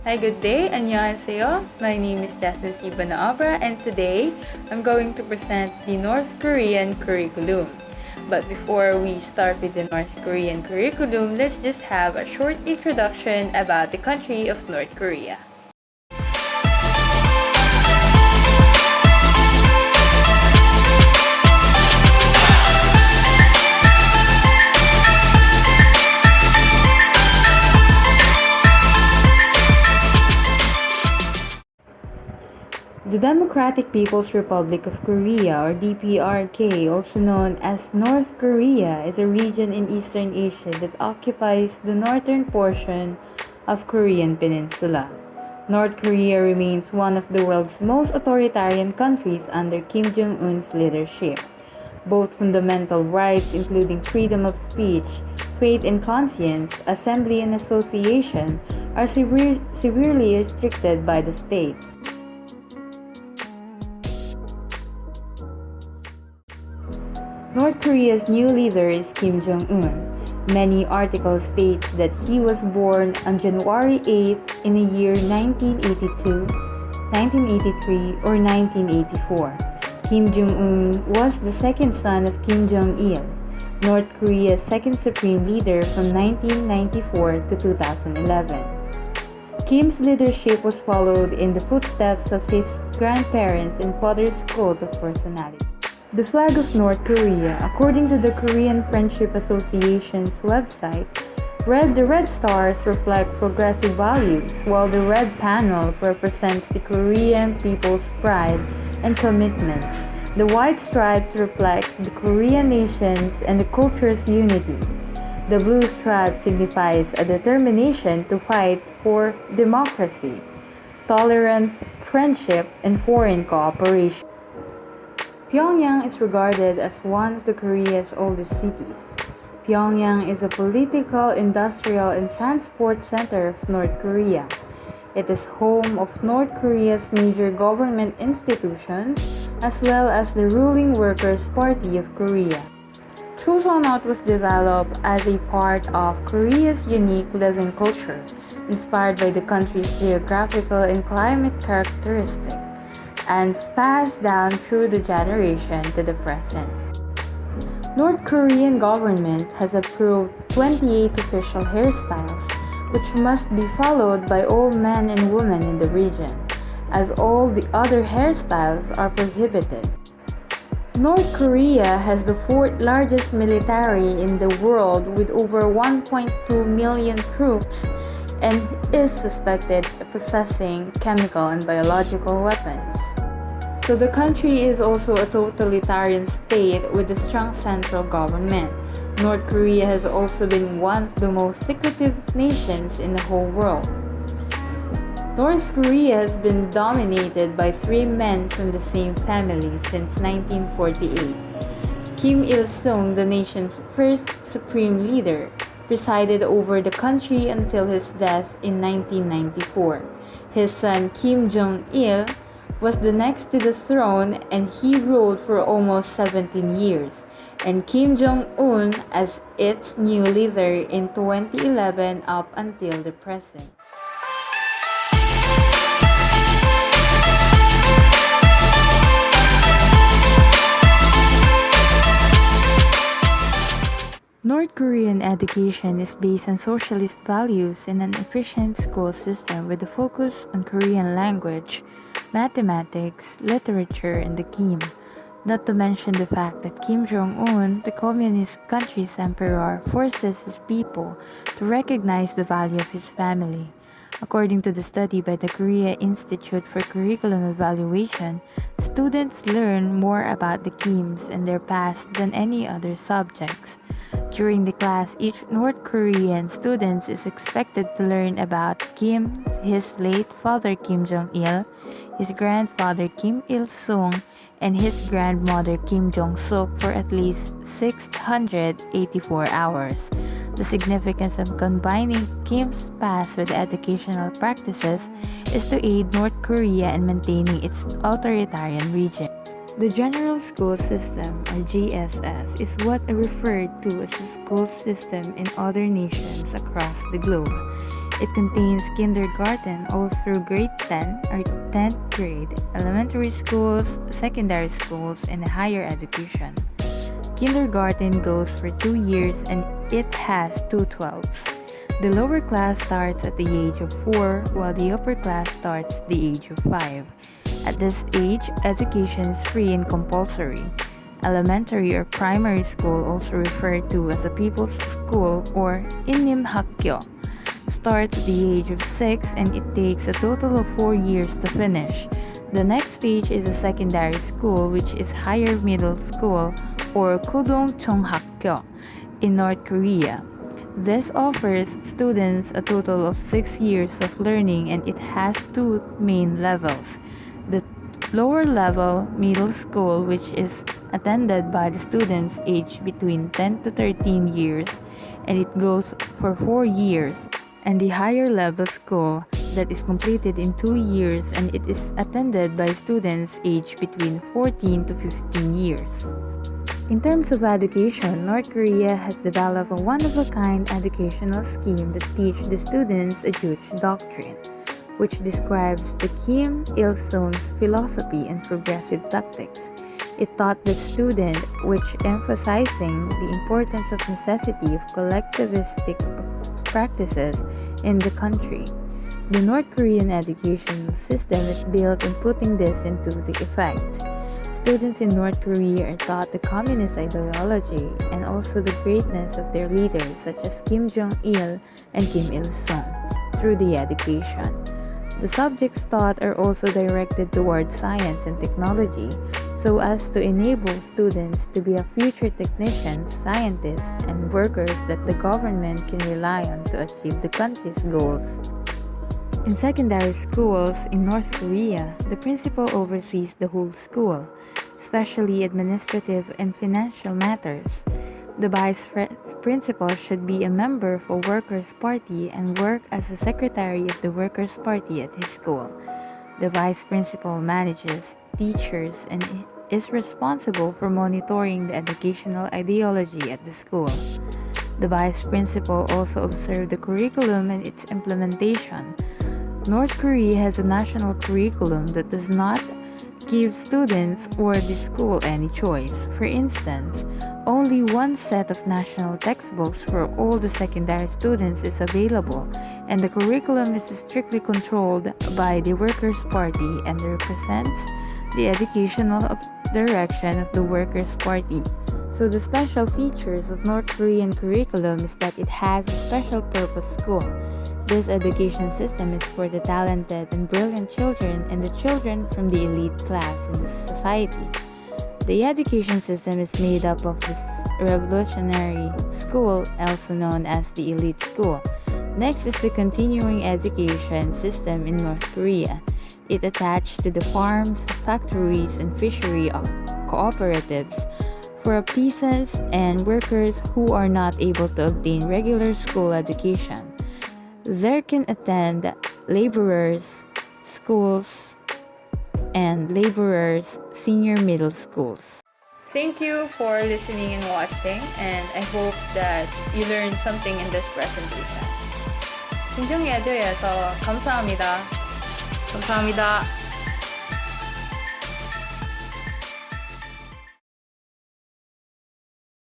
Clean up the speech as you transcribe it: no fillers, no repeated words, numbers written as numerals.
Hi, good day. 안녕하세요. My name is Jasmine Ibanaabra, and today I'm going to present the North Korean curriculum. But before we start with the North Korean curriculum, let's just have a short introduction about the country of North Korea. The Democratic People's Republic of Korea, or DPRK, also known as North Korea, is a region in Eastern Asia that occupies the northern portion of Korean Peninsula. North Korea remains one of the world's most authoritarian countries under Kim Jong-un's leadership. Both fundamental rights, including freedom of speech, faith and conscience, assembly and association, are severely restricted by the state. North Korea's new leader is Kim Jong-un. Many articles state that he was born on January 8th in the year 1982, 1983, or 1984. Kim Jong-un was the second son of Kim Jong-il, North Korea's second supreme leader from 1994 to 2011. Kim's leadership was followed in the footsteps of his grandparents and father's cult of personality. The flag of North Korea, according to the Korean Friendship Association's website, the red stars reflect progressive values, while the red panel represents the Korean people's pride and commitment. The white stripes reflect the Korean nation's and the culture's unity. The blue stripe signifies a determination to fight for democracy, tolerance, friendship, and foreign cooperation. Pyongyang is regarded as one of Korea's oldest cities. Pyongyang is a political, industrial, and transport center of North Korea. It is home of North Korea's major government institutions, as well as the ruling Workers' Party of Korea. Chosolnot was developed as a part of Korea's unique living culture, inspired by the country's geographical and climate characteristics, and passed down through the generation to the present. North Korean government has approved 28 official hairstyles, which must be followed by all men and women in the region, as all the other hairstyles are prohibited. North Korea has the fourth largest military in the world with over 1.2 million troops and is suspected of possessing chemical and biological weapons. So the country is also a totalitarian state with a strong central government. North Korea has also been one of the most secretive nations in the whole world. North Korea has been dominated by three men from the same family since 1948. Kim Il-sung, the nation's first supreme leader, presided over the country until his death in 1994. His son Kim Jong-il was the next to the throne, and he ruled for almost 17 years, and Kim Jong-un as its new leader in 2011 up until the present. North Korean education is based on socialist values and an efficient school system with a focus on Korean language, mathematics, literature, and the Kim. Not to mention the fact that Kim Jong-un, the communist country's emperor, forces his people to recognize the value of his family. According to the study by the Korea Institute for Curriculum Evaluation, students learn more about the Kims and their past than any other subjects. During the class, each North Korean student is expected to learn about Kim, his late father Kim Jong-il, his grandfather Kim Il-sung, and his grandmother Kim Jong-suk for at least 684 hours. The significance of combining Kim's past with educational practices is to aid North Korea in maintaining its authoritarian regime. The General School System, or GSS, is what are referred to as the school system in other nations across the globe. It contains kindergarten all through grade 10 or 10th grade, elementary schools, secondary schools, and higher education. Kindergarten goes for 2 years and it has 212s. The lower class starts at the age of 4 while the upper class starts at the age of 5. At this age, education is free and compulsory. Elementary or primary school, also referred to as a people's school or Innim Hakyo, starts at the age of 6 and it takes a total of 4 years to finish. The next stage is a secondary school, which is higher middle school or Kudong Chonghakyo in North Korea. This offers students a total of 6 years of learning and it has two main levels. The lower level, middle school, which is attended by the students aged between 10 to 13 years and it goes for 4 years, and the higher level school that is completed in 2 years and it is attended by students aged between 14 to 15 years. In terms of education, North Korea has developed a one-of-a-kind educational scheme that teaches the students a Juche doctrine, which describes the Kim Il-sung's philosophy and progressive tactics. It taught the student, which emphasizing the importance of necessity of collectivistic practices in the country. The North Korean educational system is built on putting this into the effect. Students in North Korea are taught the communist ideology and also the greatness of their leaders such as Kim Jong-il and Kim Il-sung through the education. The subjects taught are also directed towards science and technology so as to enable students to be a future technicians, scientists, and workers that the government can rely on to achieve the country's goals. In secondary schools in North Korea, the principal oversees the whole school, especially administrative and financial matters. The vice principal should be a member of a Workers' Party and work as a secretary of the Workers' Party at his school. The vice principal manages teachers and is responsible for monitoring the educational ideology at the school. The vice principal also observes the curriculum and its implementation. North Korea has a national curriculum that does not give students or the school any choice. For instance, only one set of national textbooks for all the secondary students is available, and the curriculum is strictly controlled by the Workers' Party and represents the educational direction of the Workers' Party. So the special features of North Korean curriculum is that it has a special purpose school. This education system is for the talented and brilliant children and the children from the elite class in the society. The education system is made up of this revolutionary school, also known as the elite school. Next is the continuing education system in North Korea. It attached to the farms, factories, and fishery cooperatives for peasants and workers who are not able to obtain regular school education. There can attend laborers' schools and laborers' senior middle schools. Thank you for listening and watching, and I hope that you learned something in this presentation. 김정예드에서 감사합니다. 감사합니다.